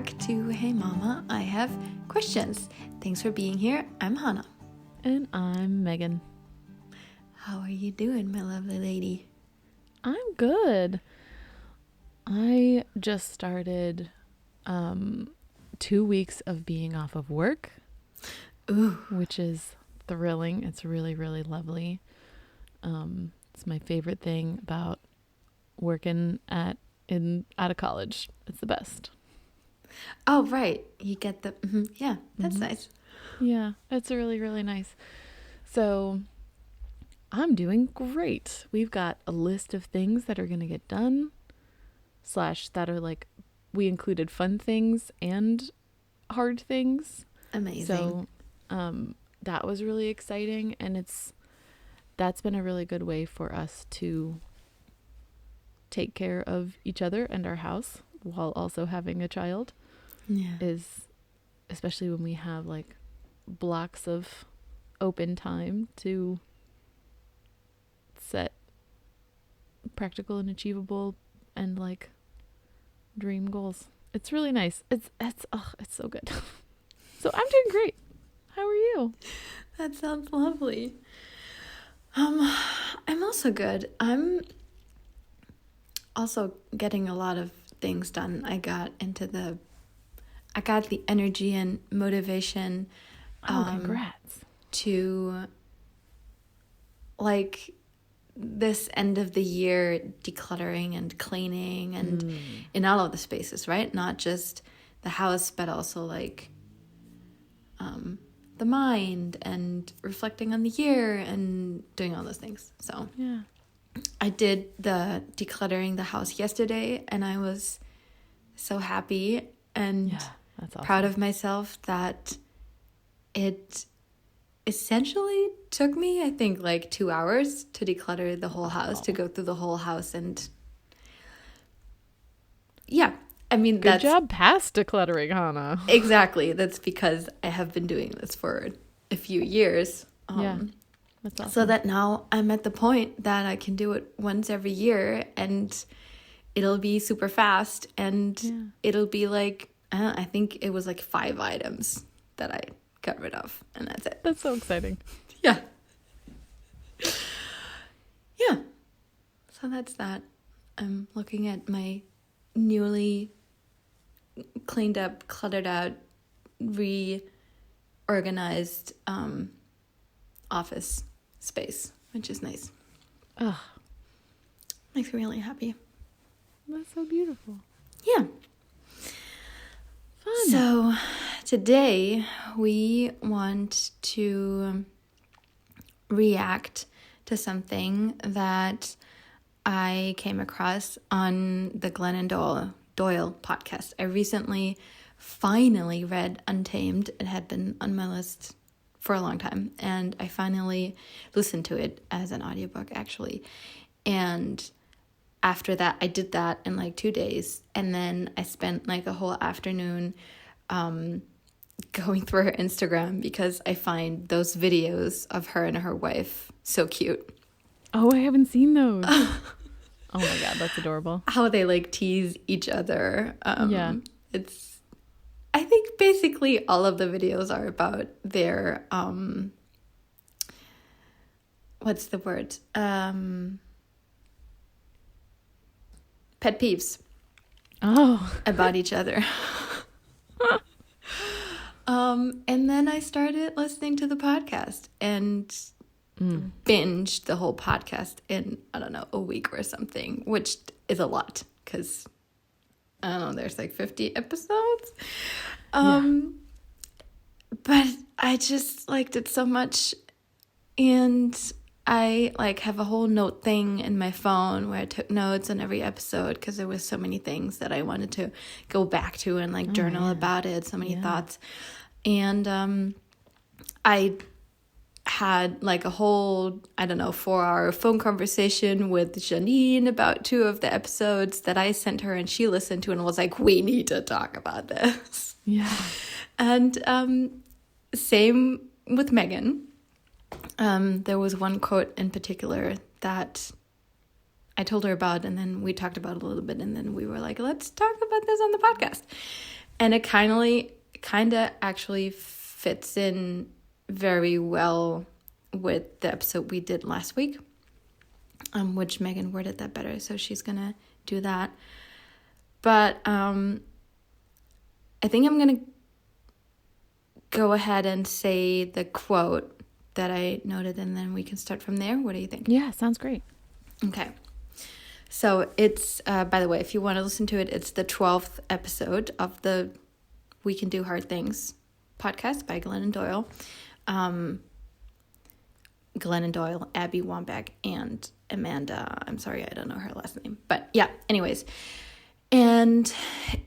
back to Hey Mama, I Have Questions. Thanks for being here. I'm Hannah. And I'm Megan. How are you doing, my lovely lady? I'm good. I just started 2 weeks of being off of work. Ooh. Which is thrilling. It's really, really lovely. It's my favorite thing about working out of college. It's the best. Oh, right. You get the, yeah, that's nice. Yeah, it's really, really nice. So I'm doing great. We've got a list of things that are going to get done, / that are like, we included fun things and hard things. Amazing. So that was really exciting, and that's been a really good way for us to take care of each other and our house while also having a child. Yeah. Is especially when we have like blocks of open time to set practical and achievable and like dream goals. It's really nice. It's so good. So I'm doing great. How are you? That sounds lovely. I'm also good. I'm also getting a lot of things done. I got the energy and motivation Congrats. to like this end of the year decluttering and cleaning and in all of the spaces, right? Not just the house, but also like the mind and reflecting on the year and doing all those things. So Yeah. I did the decluttering the house yesterday, and I was so happy and that's awesome. proud of myself that it essentially took me, I think, like 2 hours to declutter the whole house, to go through the whole house. And yeah, I mean, Good job past decluttering, Hannah. Exactly. That's because I have been doing this for a few years. That's awesome. So that now I'm at the point that I can do it once every year, and it'll be super fast, and it'll be like, I think it was like 5 items that I got rid of, and that's it. That's so exciting. Yeah. Yeah. So that's that. I'm looking at my newly cleaned up, cluttered out, reorganized office space, which is nice. Ugh. Makes me really happy. That's so beautiful. Yeah. Fun. So today we want to react to something that I came across on the Glennon Doyle podcast. I recently finally read Untamed. It had been on my list for a long time, and I finally listened to it as an audiobook, actually. And after that, I did that in like 2 days, and then I spent like a whole afternoon going through her Instagram because I find those videos of her and her wife so cute. Oh, I haven't seen those. Oh my God, that's adorable. How they like tease each other. Yeah. I think basically all of the videos are about their, what's the word? Pet peeves. Oh. About each other. And then I started listening to the podcast and binged the whole podcast in, I don't know, a week or something, which is a lot because, I don't know, there's like 50 episodes. But I just liked it so much. And I like have a whole note thing in my phone where I took notes on every episode because there was so many things that I wanted to go back to and like journal about it. So many thoughts. And I had like a whole, 4-hour phone conversation with Janine about 2 of the episodes that I sent her, and she listened to and was like, we need to talk about this. Yeah. And same with Megan. There was one quote in particular that I told her about, and then we talked about it a little bit, and then we were like, let's talk about this on the podcast. And it kind of actually fits in very well with the episode we did last week, which Megan worded that better, so she's gonna do that. But I think I'm gonna go ahead and say the quote that I noted, and then we can start from there. What do you think? Yeah, sounds great. Okay. So it's, by the way, if you want to listen to it, it's the 12th episode of the We Can Do Hard Things podcast by Glennon Doyle. Glennon Doyle, Abby Wambach, and Amanda. I'm sorry, I don't know her last name. But yeah, anyways. And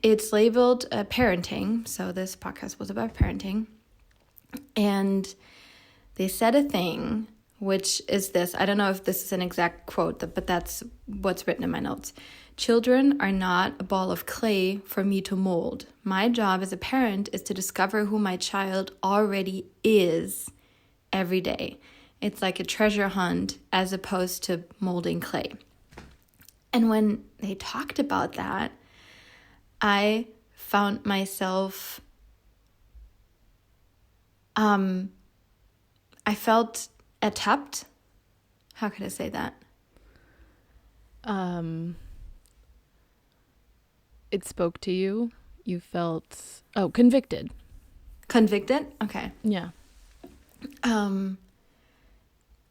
it's labeled parenting. So this podcast was about parenting. And they said a thing, which is this. I don't know if this is an exact quote, but that's what's written in my notes. Children are not a ball of clay for me to mold. My job as a parent is to discover who my child already is every day. It's like a treasure hunt as opposed to molding clay. And when they talked about that, I found myself, I felt ertappt. How could I say that? It spoke to you. You felt, convicted. Convicted? Okay. Yeah.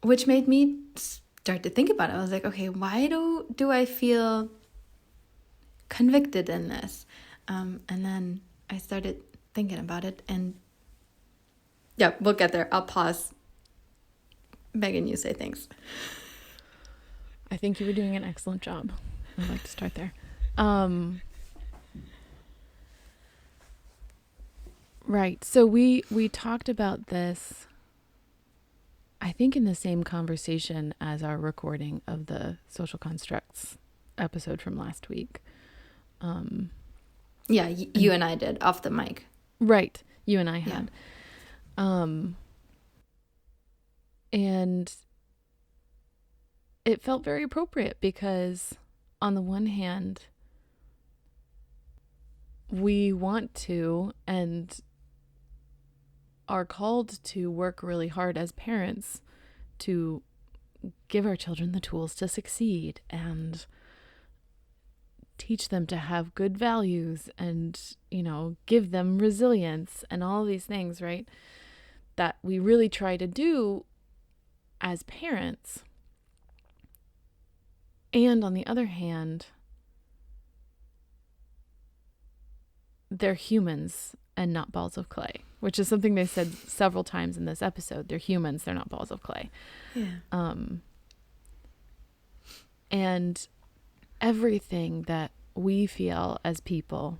Which made me start to think about it. I was like, okay, why do I feel convicted in this? And then I started thinking about it, and yeah, we'll get there. I'll pause. Megan, you say things. I think you were doing an excellent job. I'd like to start there. Right. So we talked about this, I think, in the same conversation as our recording of the social constructs episode from last week. Yeah, you and I did off the mic. Right. You and I had. Yeah. And it felt very appropriate because on the one hand, we want to and are called to work really hard as parents to give our children the tools to succeed and teach them to have good values and, give them resilience and all these things, right? That we really try to do as parents. And on the other hand, they're humans and not balls of clay, which is something they said several times in this episode. They're humans, they're not balls of clay. Yeah. And everything that we feel as people,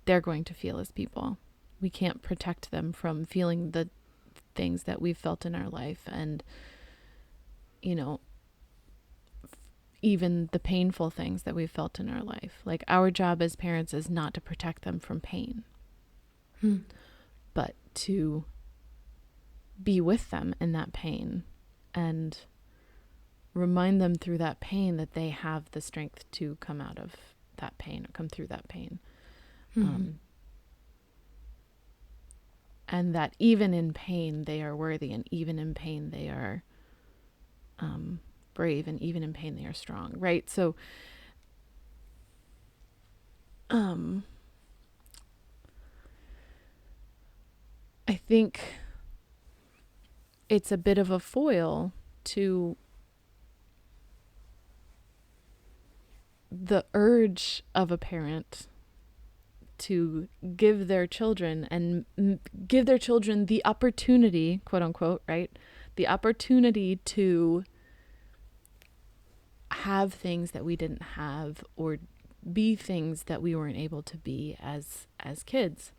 they're going to feel as people. We can't protect them from feeling the things that we've felt in our life, and even the painful things that we've felt in our life. Like, our job as parents is not to protect them from pain, but to be with them in that pain and remind them through that pain that they have the strength to come out of that pain or come through that pain. And that even in pain, they are worthy, and even in pain, they are brave, and even in pain, they are strong, right? So, I think it's a bit of a foil to the urge of a parent to give their children the opportunity, quote unquote, right? The opportunity to have things that we didn't have, or be things that we weren't able to be as kids.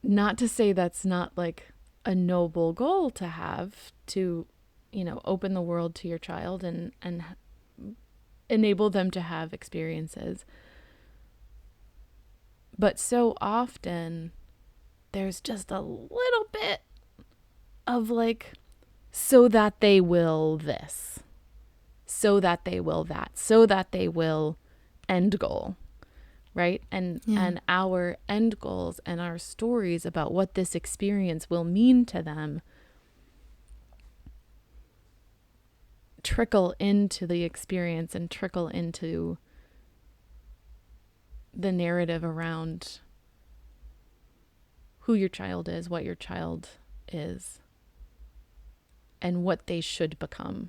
Not to say that's not like a noble goal to have, to, open the world to your child and enable them to have experiences. But so often there's just a little bit of like, so that they will this, so that they will that, so that they will end goal, right? And our end goals and our stories about what this experience will mean to them trickle into the experience and trickle into the narrative around who your child is, what your child is, and what they should become.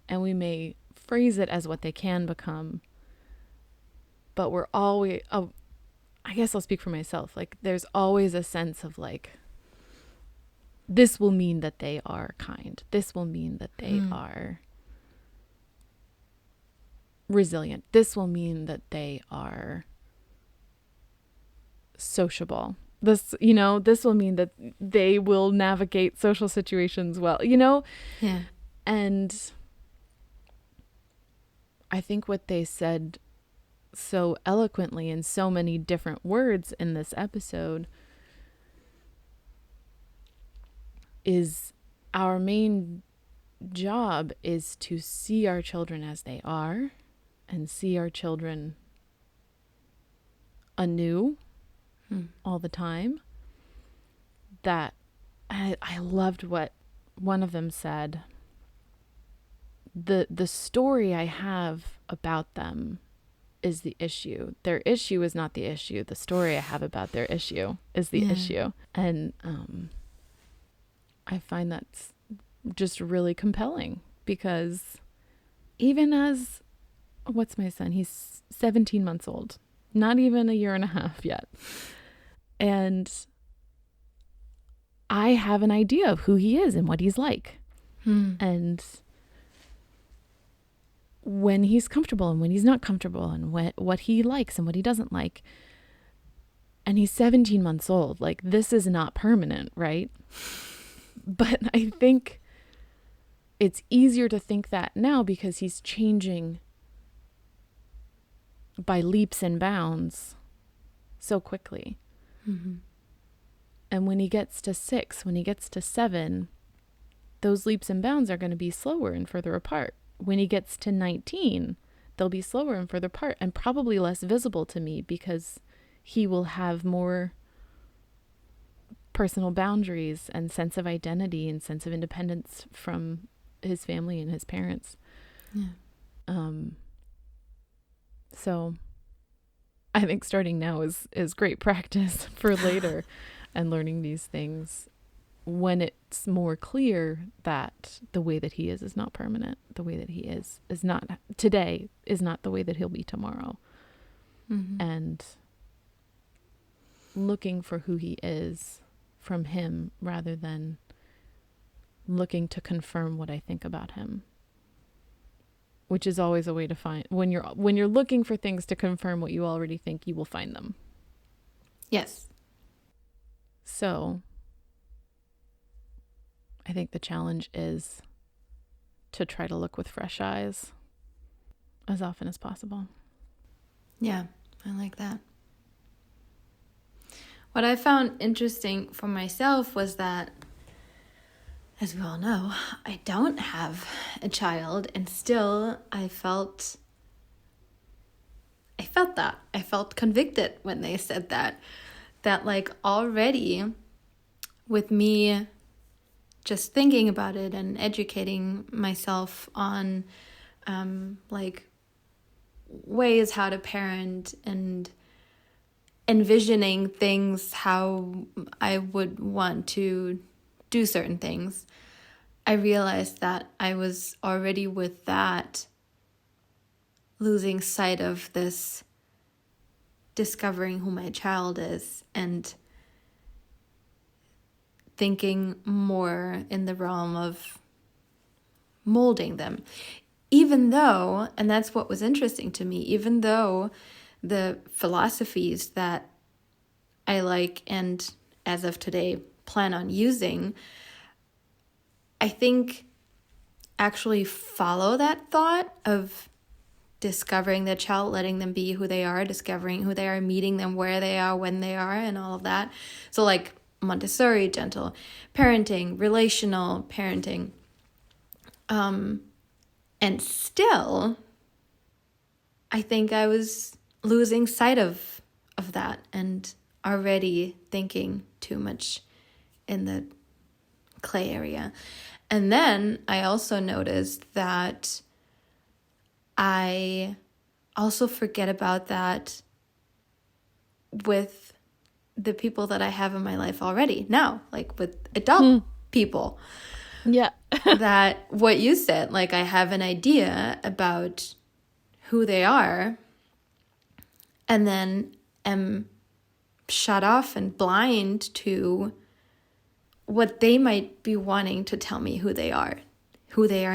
And we may phrase it as what they can become, but we're always, I guess I'll speak for myself, like there's always a sense of like, this will mean that they are kind. This will mean that they are resilient. This will mean that they are sociable. This will mean that they will navigate social situations well, Yeah. And I think what they said so eloquently in so many different words in this episode is our main job is to see our children as they are and see our children anew all the time. That I loved what one of them said. The story I have about them is the issue. Their issue is not the issue. The story I have about their issue is the issue. And I find that's just really compelling because even as, what's my son? He's 17 months old, not even a year and a half yet. And I have an idea of who he is and what he's like. And when he's comfortable and when he's not comfortable and what he likes and what he doesn't like. And he's 17 months old. Like, this is not permanent, right? But I think it's easier to think that now because he's changing by leaps and bounds so quickly. And when he gets to 6, when he gets to 7, those leaps and bounds are going to be slower and further apart. When he gets to 19, they'll be slower and further apart and probably less visible to me because he will have more personal boundaries and sense of identity and sense of independence from his family and his parents. So I think starting now is great practice for later and learning these things when it's more clear that the way that he is not permanent. The way that he is not today is not the way that he'll be tomorrow. And looking for who he is from him rather than looking to confirm what I think about him, which is always a way to find when you're looking for things to confirm what you already think, you will find them. Yes. So I think the challenge is to try to look with fresh eyes as often as possible. Yeah, I like that. What I found interesting for myself was that, as we all know, I don't have a child, and still I felt that. I felt convicted when they said that like already with me just thinking about it and educating myself on like ways how to parent and envisioning things how I would want to do certain things, I realized that I was already with that losing sight of this discovering who my child is and thinking more in the realm of molding them. Even though, and that's what was interesting to me, even though the philosophies that I like and as of today plan on using, I think actually follow that thought of discovering the child, letting them be who they are, discovering who they are, meeting them where they are, when they are, and all of that. So like Montessori, gentle parenting, relational parenting. And still, I think I was losing sight of that and already thinking too much in the clay area. And then I also noticed that I also forget about that with the people that I have in my life already now, like with adult people. Yeah. That what you said, like I have an idea about who they are and then am shut off and blind to what they might be wanting to tell me who they are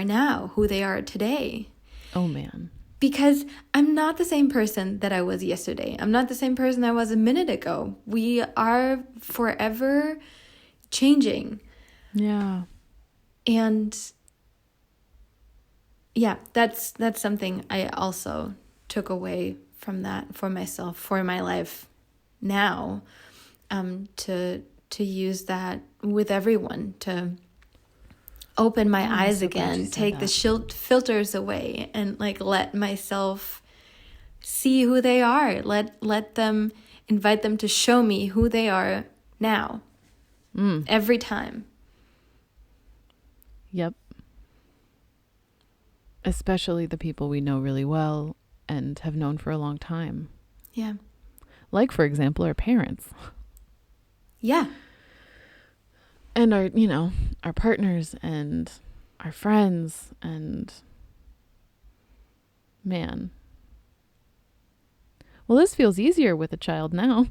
now, who they are today. Oh, man. Because I'm not the same person that I was yesterday. I'm not the same person I was a minute ago. We are forever changing. Yeah. And yeah, that's something I also took away from that for myself, for my life now, to use that with everyone, to open my eyes so glad you again, said take that. the filters away, and like let myself see who they are. Let them, invite them to show me who they are now, every time. Yep. Especially the people we know really well and have known for a long time. Yeah. Like, for example, our parents. Yeah. And our partners and our friends, and man. Well, this feels easier with a child now.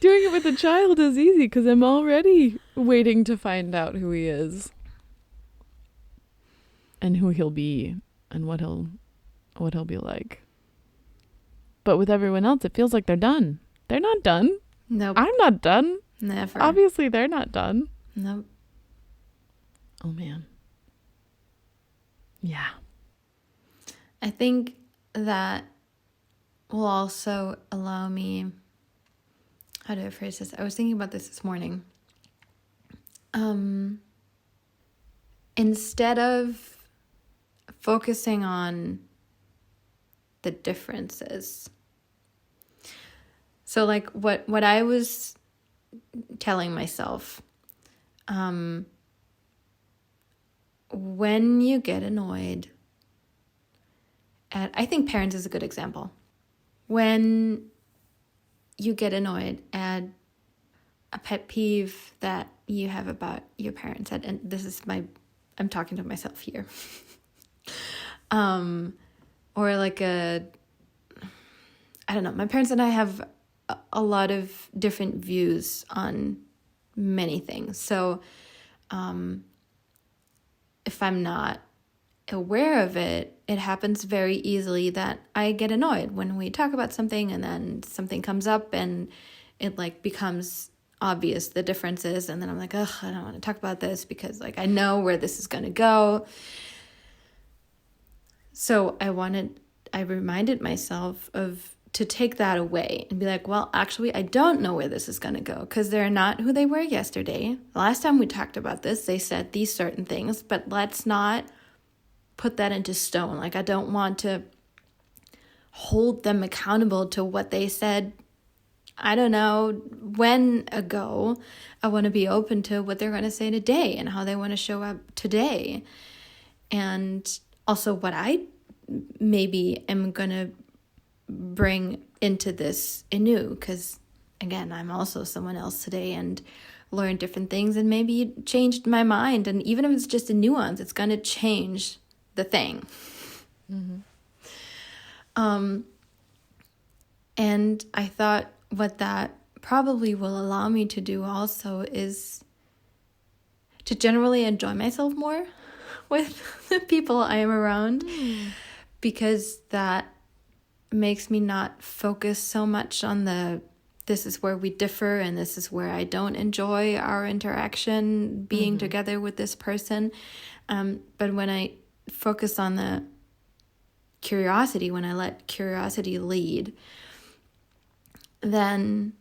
Doing it with a child is easy because I'm already waiting to find out who he is and who he'll be and what he'll be like. But with everyone else, it feels like they're done. They're not done. Nope. I'm not done. Never. Obviously, they're not done. Nope. Oh, man. Yeah. I think that will also allow me, how do I phrase this? I was thinking about this morning. Instead of focusing on the differences. So like what I was telling myself, when you get annoyed at, I think parents is a good example. When you get annoyed at a pet peeve that you have about your parents, and this is I'm talking to myself here. Or like I don't know, my parents and I have a lot of different views on many things. So, if I'm not aware of it, it happens very easily that I get annoyed when we talk about something and then something comes up and it like becomes obvious the differences, and then I'm like, ugh, I don't want to talk about this because like I know where this is going to go. So I reminded myself to take that away and be like, well, actually, I don't know where this is going to go because they're not who they were yesterday. The last time we talked about this, they said these certain things, but let's not put that into stone. Like, I don't want to hold them accountable to what they said, I don't know, when ago. I want to be open to what they're going to say today and how they want to show up today. And also what I maybe am going to bring into this anew, because again, I'm also someone else today and learned different things and maybe changed my mind. And even if it's just a nuance, it's going to change the thing. Mm-hmm. And I thought what that probably will allow me to do also is to generally enjoy myself more with the people I am around, because that makes me not focus so much on this is where we differ and this is where I don't enjoy our interaction being together with this person. But when I focus on the curiosity, when I let curiosity lead, then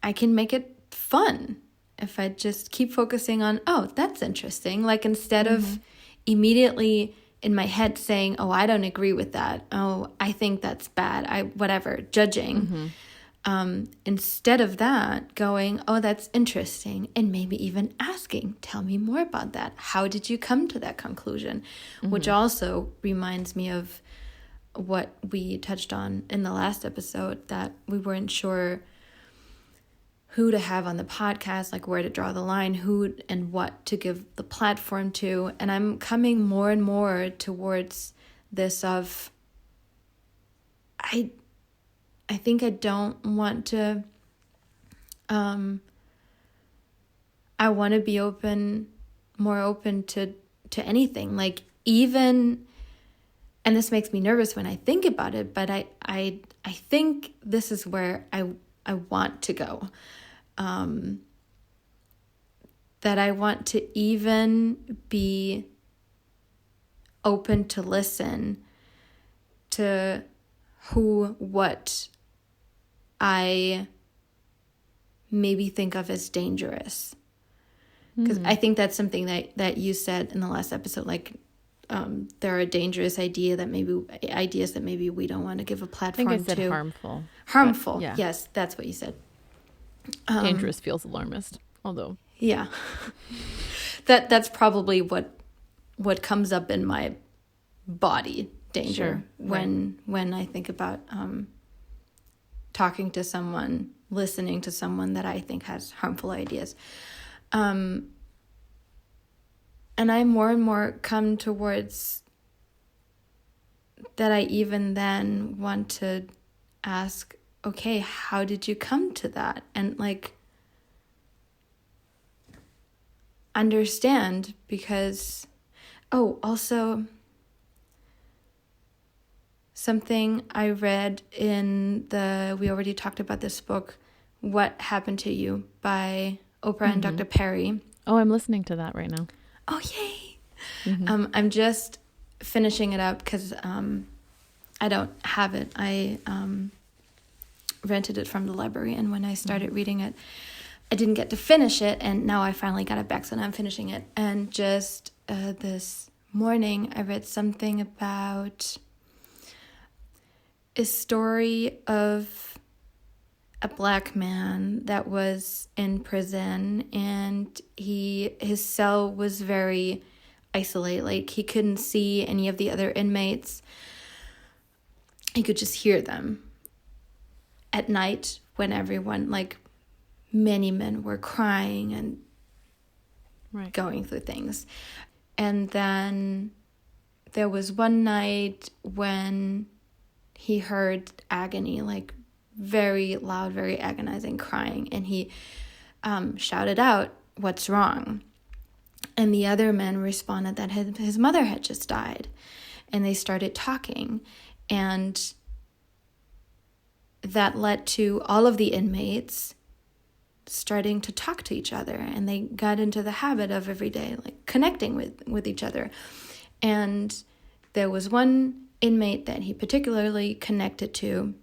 I can make it fun if I just keep focusing on, oh, that's interesting. Like instead of immediately in my head saying, oh, I don't agree with that. Oh, I think that's bad. Whatever, judging. Instead of that, going, oh, that's interesting. And maybe even asking, tell me more about that. How did you come to that conclusion? Which also reminds me of what we touched on in the last episode, that we weren't sure who to have on the podcast, like where to draw the line, who and what to give the platform to. And I'm coming more and more towards this of, I think I don't want to, I want to be more open to anything. Like even, and this makes me nervous when I think about it, but I think this is where I want to go. That I want to even be open to listen to what I maybe think of as dangerous. Because I think that's something that you said in the last episode, like there are dangerous ideas that maybe we don't want to give a platform to. I think I said harmful. Harmful, yeah. Yes, that's what you said. Dangerous feels alarmist, although. Yeah. That's probably what comes up in my body, danger, when I think about talking to someone, listening to someone that I think has harmful ideas. And I more and more come towards that I even then want to ask, okay, how did you come to that? And like understand, because, also something I read in we already talked about this book, What Happened to You by Oprah and Dr. Perry. Oh, I'm listening to that right now. Oh, yay. I'm just finishing it up because I don't have it. I rented it from the library, and when I started reading it, I didn't get to finish it, and now I finally got it back, so now I'm finishing it. And just this morning, I read something about a story of a Black man that was in prison, and his cell was very isolated. Like he couldn't see any of the other inmates. He could just hear them at night when everyone, like many men, were crying and going through things. And then there was one night when he heard agony, like very loud, very agonizing crying, and he shouted out, "What's wrong?" And the other men responded that his mother had just died, and they started talking, and that led to all of the inmates starting to talk to each other, and they got into the habit of every day like connecting with each other. And there was one inmate that he particularly connected to,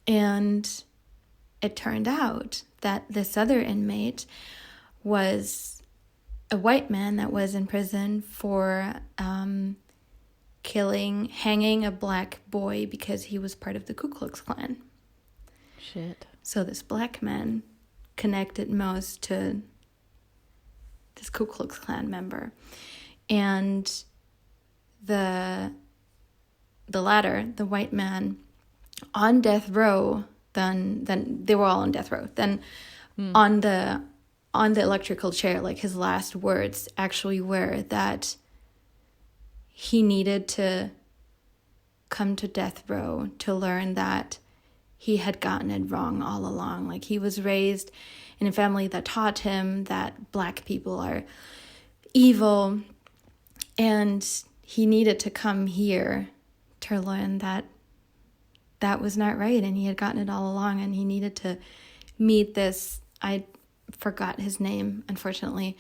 and it turned out that this other inmate was a white man that was in prison for hanging a Black boy because he was part of the Ku Klux Klan. Shit. So this Black man connected most to this Ku Klux Klan member. And the latter, the white man, on death row, then they were all on death row. Then on the electrical chair, like his last words actually were that he needed to come to death row to learn that he had gotten it wrong all along. Like he was raised in a family that taught him that Black people are evil, and he needed to come here to learn that that was not right, and he had gotten it all along, and he needed to meet this, I forgot his name, unfortunately,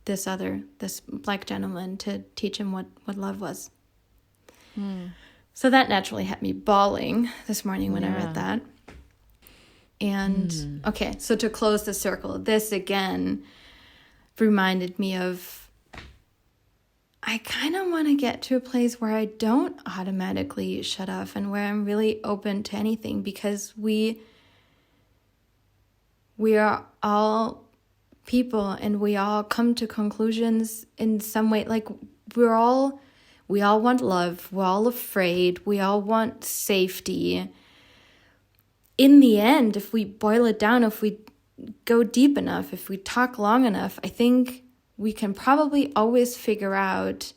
this Black gentleman to teach him what love was. So that naturally had me bawling this morning when I read that. And okay, so to close the circle, this again reminded me of, I kind of want to get to a place where I don't automatically shut off and where I'm really open to anything, because we are all people and we all come to conclusions in some way. Like we all want love, we're all afraid, we all want safety. In the end, if we boil it down, if we go deep enough, if we talk long enough, I think we can probably always figure out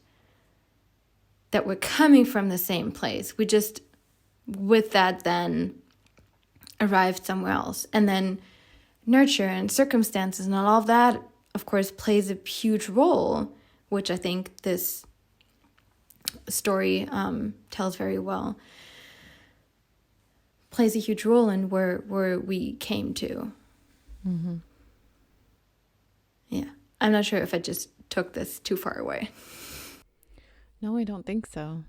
that we're coming from the same place. We just, with that, then arrived somewhere else. And then nurture and circumstances and all of that, of course, plays a huge role, which I think this story tells very well. Plays a huge role in where we came to. Mm-hmm. Yeah. I'm not sure if I just took this too far away. No, I don't think so.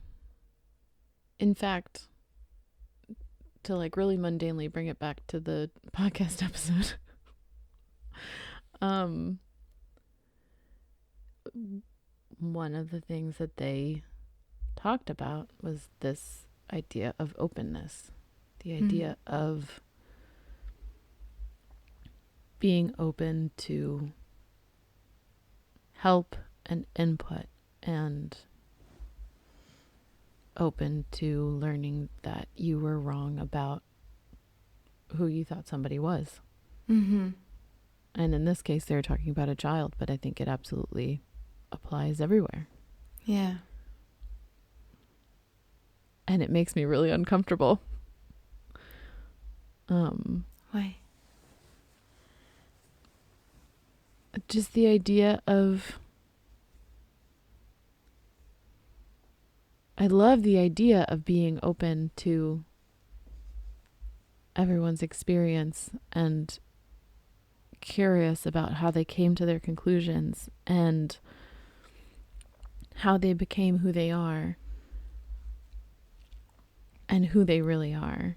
In fact, to like really mundanely bring it back to the podcast episode, one of the things that they talked about was this idea of openness, the idea of being open to help and input, and open to learning that you were wrong about who you thought somebody was. Mm-hmm. And in this case, they were talking about a child, but I think it absolutely applies everywhere. Yeah. And it makes me really uncomfortable. Why? Just the idea of, I love the idea of being open to everyone's experience and curious about how they came to their conclusions and how they became who they are and who they really are.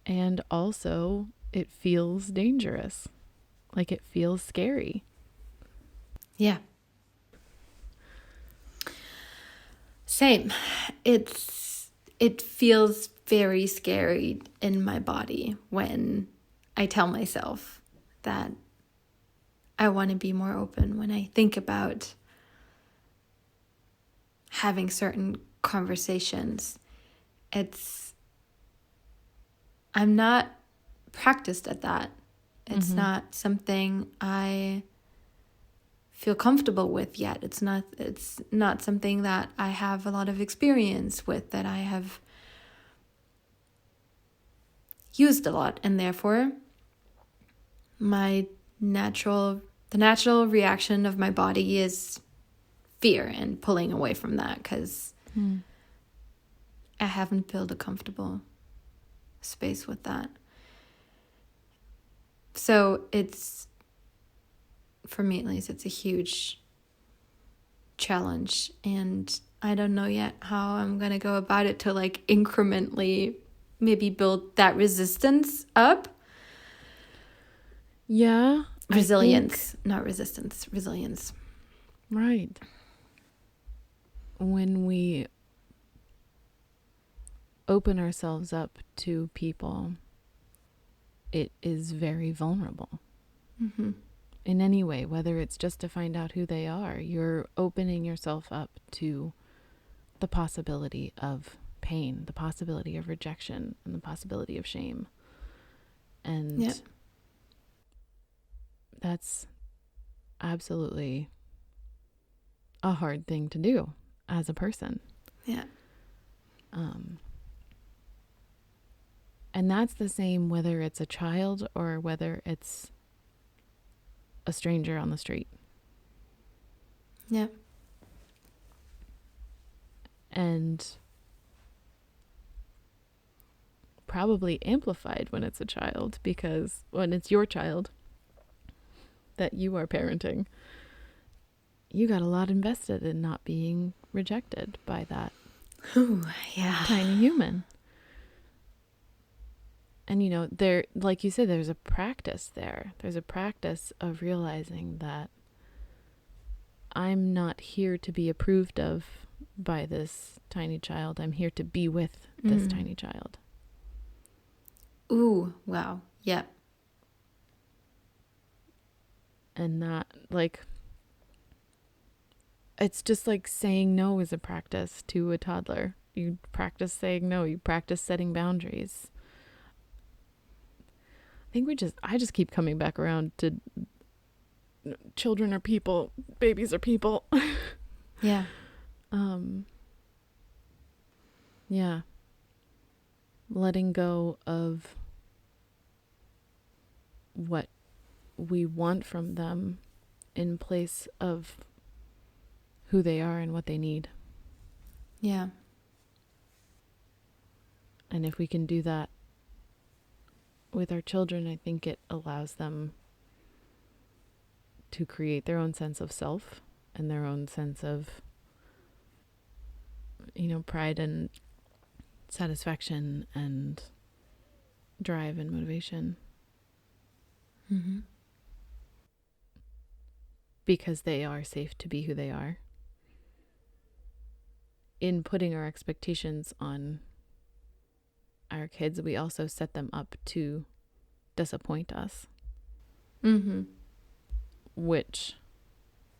And also, it feels dangerous. Like it feels scary. Yeah. Same. It feels very scary in my body when I tell myself that I want to be more open, when I think about having certain conversations. I'm not practiced at that. It's not something I feel comfortable with yet. It's not something that I have a lot of experience with, that I have used a lot, and therefore the natural reaction of my body is fear and pulling away from that, because I haven't built a comfortable space with that. So it's, for me at least, it's a huge challenge, and I don't know yet how I'm going to go about it to like incrementally maybe build that resistance up. Yeah. Resilience, not resistance, resilience. Right. When we open ourselves up to people, it is very vulnerable. Mm-hmm. In any way, whether it's just to find out who they are, you're opening yourself up to the possibility of pain, the possibility of rejection, and the possibility of shame. And that's absolutely a hard thing to do as a person. Yeah. And that's the same whether it's a child or whether it's a stranger on the street. Yeah. And probably amplified when it's a child, because when it's your child that you are parenting, you got a lot invested in not being rejected by that Ooh, yeah. tiny human. And, you know, there, like you said, there's a practice there. There's a practice of realizing that I'm not here to be approved of by this tiny child. I'm here to be with this tiny child. Ooh, wow. Yep. And that, like, it's just like saying no is a practice to a toddler. You practice saying no. You practice setting boundaries. I just keep coming back around to children are people, babies are people. Yeah. Yeah. Letting go of what we want from them in place of who they are and what they need. Yeah. And if we can do that with our children, I think it allows them to create their own sense of self and their own sense of, you know, pride and satisfaction and drive and motivation. Mm-hmm. Because they are safe to be who they are. In putting our expectations on our kids, we also set them up to disappoint us. Mm-hmm. Which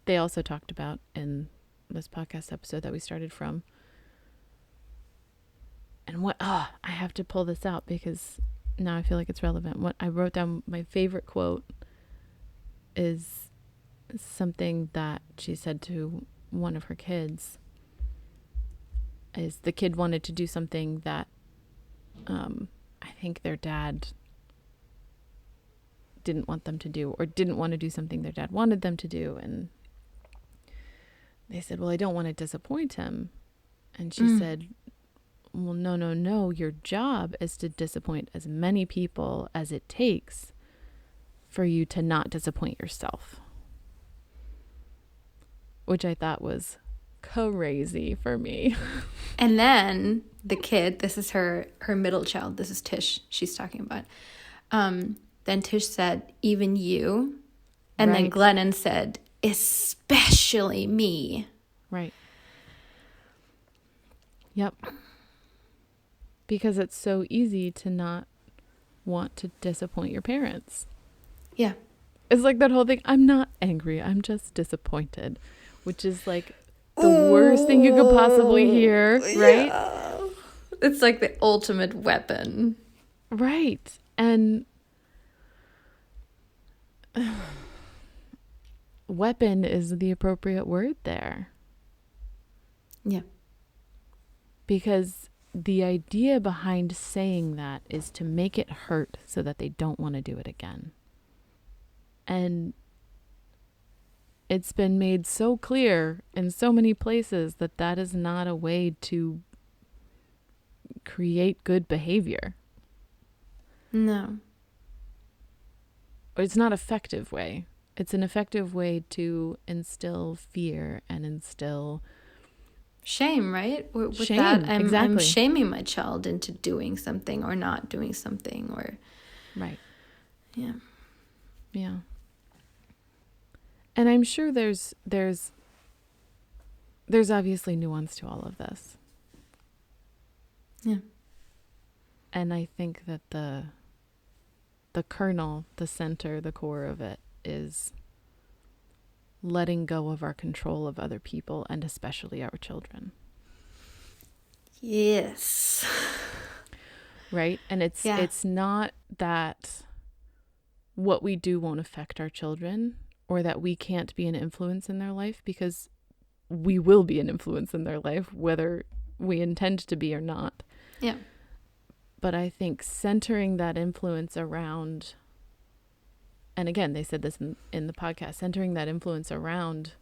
they also talked about in this podcast episode that we started from. And I have to pull this out because now I feel like it's relevant. What I wrote down, my favorite quote is something that she said to one of her kids. Is the kid wanted to do something that I think their dad didn't want them to do, or didn't want to do something their dad wanted them to do. And they said, well, I don't want to disappoint him. And she said, well, no. Your job is to disappoint as many people as it takes for you to not disappoint yourself. Which I thought was crazy for me. And then the kid, this is her middle child. This is Tish she's talking about. Then Tish said, even you. And then Glennon said, especially me. Right. Yep. Because it's so easy to not want to disappoint your parents. Yeah. It's like that whole thing, I'm not angry, I'm just disappointed. Which is like the worst thing you could possibly hear, right? Yeah. It's like the ultimate weapon. Right. And weapon is the appropriate word there. Yeah. Because the idea behind saying that is to make it hurt so that they don't want to do it again. And it's been made so clear in so many places that that is not a way to create good behavior. No. Or it's not an effective way. It's an effective way to instill fear and instill shame, right? With shame, that, exactly. I'm shaming my child into doing something or not doing something, or right. Yeah. Yeah. And I'm sure there's obviously nuance to all of this. Yeah. And I think that the kernel, the center, the core of it is letting go of our control of other people and especially our children. Yes. Right? And it's not that what we do won't affect our children or that we can't be an influence in their life, because we will be an influence in their life whether we intend to be or not. Yeah. But I think centering that influence around, and again, they said this in the podcast, centering that influence around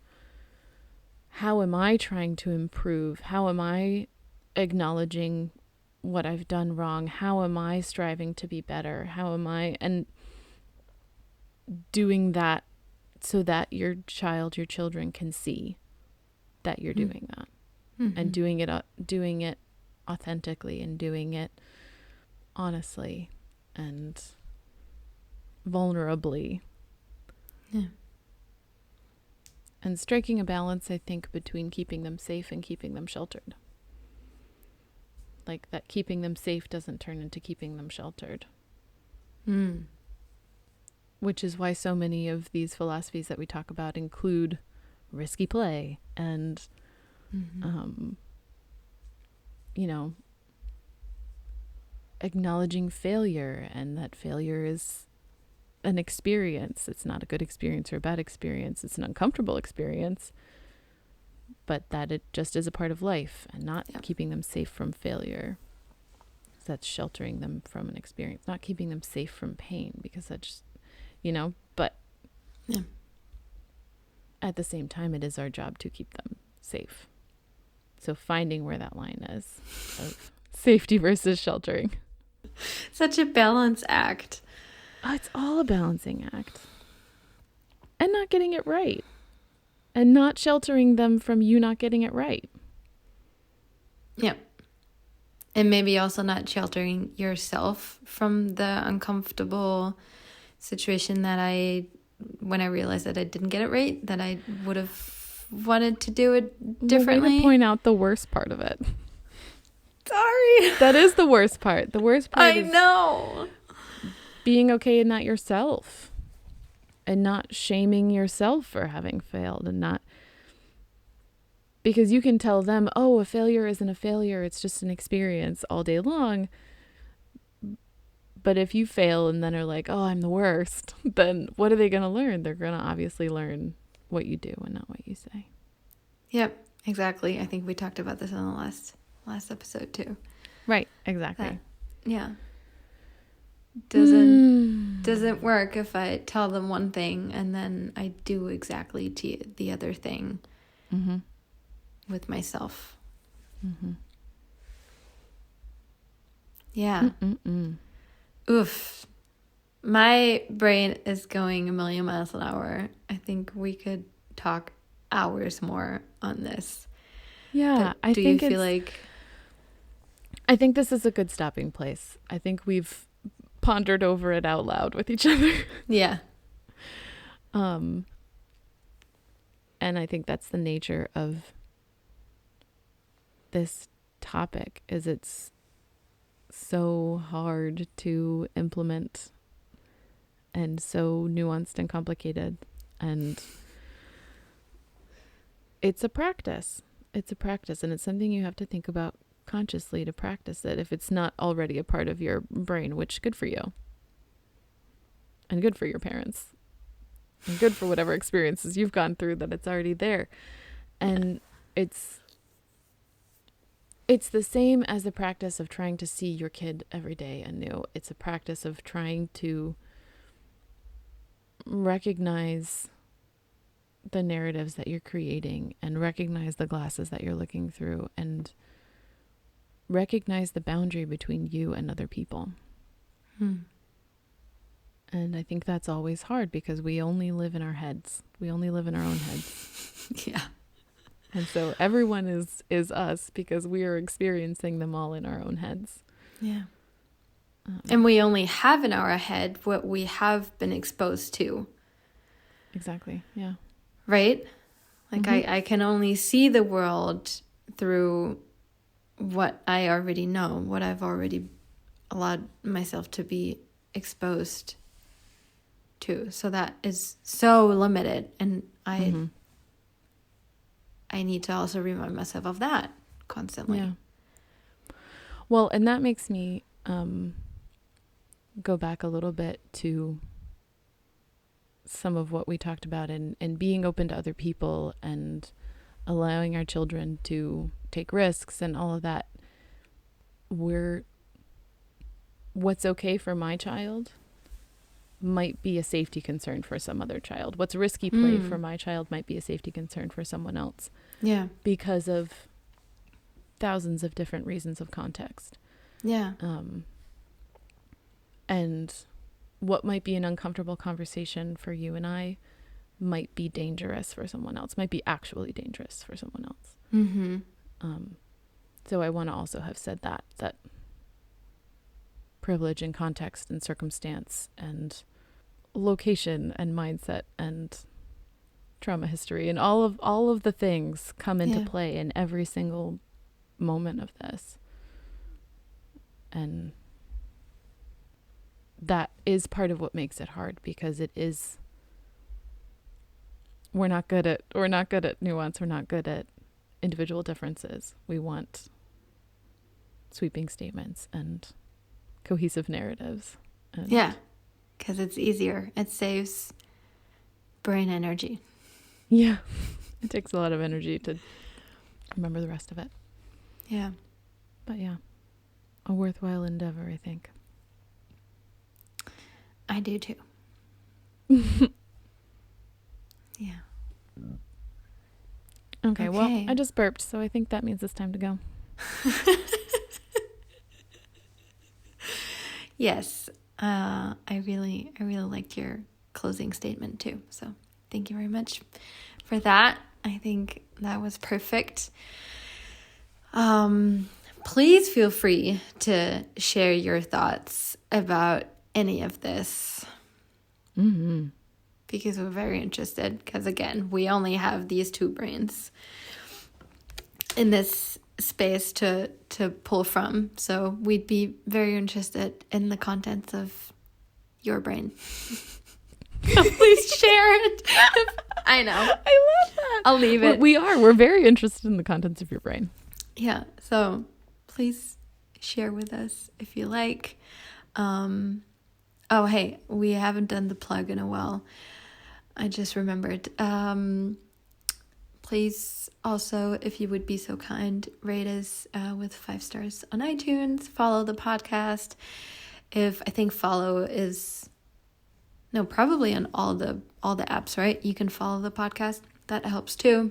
how am I trying to improve? How am I acknowledging what I've done wrong? How am I striving to be better? How am I, and doing that so that your children can see that you're doing that. Mm-hmm. And doing it authentically and doing it honestly and vulnerably. Yeah. And striking a balance, I think, between keeping them safe and keeping them sheltered. Like that keeping them safe doesn't turn into keeping them sheltered. Which is why so many of these philosophies that we talk about include risky play and, you know, acknowledging failure, and that failure is an experience. It's not a good experience or a bad experience. It's an uncomfortable experience, but that it just is a part of life, and not keeping them safe from failure. That's sheltering them from an experience, not keeping them safe from pain, because that's, you know, but at the same time, it is our job to keep them safe. So finding where that line is of safety versus sheltering. Such a balance act. Oh, it's all a balancing act. And not getting it right. And not sheltering them from you not getting it right. Yep. And maybe also not sheltering yourself from the uncomfortable situation that when I realized that I didn't get it right, that I would have wanted to do it differently. Way to point out the worst part of it. Sorry. That is the worst part. The worst part is know. Being okay and not yourself. And not shaming yourself for having failed, and not, because you can tell them, oh, a failure isn't a failure, it's just an experience all day long. But if you fail and then are like, oh, I'm the worst, then what are they going to learn? They're going to obviously learn what you do and not what you say. Yep, exactly. I think we talked about this on the last episode too. Right, exactly. Doesn't work if I tell them one thing and then I do exactly the other thing with myself. Yeah. Oof. My brain is going a million miles an hour. I think we could talk hours more on this. Yeah, but do you feel like... I think this is a good stopping place. I think we've pondered over it out loud with each other. Yeah. And I think that's the nature of this topic, is it's so hard to implement and so nuanced and complicated, and it's a practice. It's a practice, and it's something you have to think about consciously to practice it if it's not already a part of your brain, which good for you. And good for your parents. And good for whatever experiences you've gone through, that it's already there. And it's the same as the practice of trying to see your kid every day anew. It's a practice of trying to recognize the narratives that you're creating, and recognize the glasses that you're looking through, and recognize the boundary between you and other people. And I think that's always hard, because we only live in our heads. We only live in our own heads. Yeah. And so everyone is us, because we are experiencing them all in our own heads. Yeah. And we only have in our head what we have been exposed to. Exactly. Yeah. Right? Like I can only see the world through what I already know, what I've already allowed myself to be exposed to. So that is so limited. And I need to also remind myself of that constantly. Yeah. Well, and that makes me go back a little bit to some of what we talked about in being open to other people and allowing our children to take risks and all of that. What's okay for my child might be a safety concern for some other child. What's risky play for my child might be a safety concern for someone else. Yeah. Because of thousands of different reasons of context. Yeah. And what might be an uncomfortable conversation for you and I might be dangerous for someone else, might be actually dangerous for someone else. So I want to also have said that privilege and context and circumstance and location and mindset and trauma history and all of the things come into play in every single moment of this. And that is part of what makes it hard, because it is, we're not good at nuance, we're not good at individual differences. We want sweeping statements and cohesive narratives. And yeah, because it's easier. It saves brain energy. Yeah. It takes a lot of energy to remember the rest of it. Yeah. But yeah, a worthwhile endeavor, I think. I do too. Yeah. Okay, well, I just burped, so I think that means it's time to go. Yes. I really liked your closing statement too. So thank you very much for that. I think that was perfect. Please feel free to share your thoughts about any of this. Mm-hmm. Because we're very interested. Because again, we only have these two brains in this space to pull from. So we'd be very interested in the contents of your brain. Please share it. I know. I love that. I'll leave it. We're very interested in the contents of your brain. Yeah. So please share with us if you like. Oh, hey, we haven't done the plug in a while. I just remembered. Please also, if you would be so kind, rate us with 5 stars on iTunes. Follow the podcast. I think follow is probably on all the apps, right? You can follow the podcast. That helps too.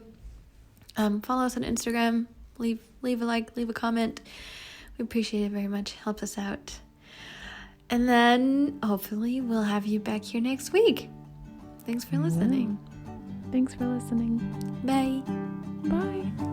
Follow us on Instagram. Leave a like, leave a comment. We appreciate it very much. Helps us out. And then hopefully we'll have you back here next week. Thanks for listening. Thanks for listening. Bye. Bye.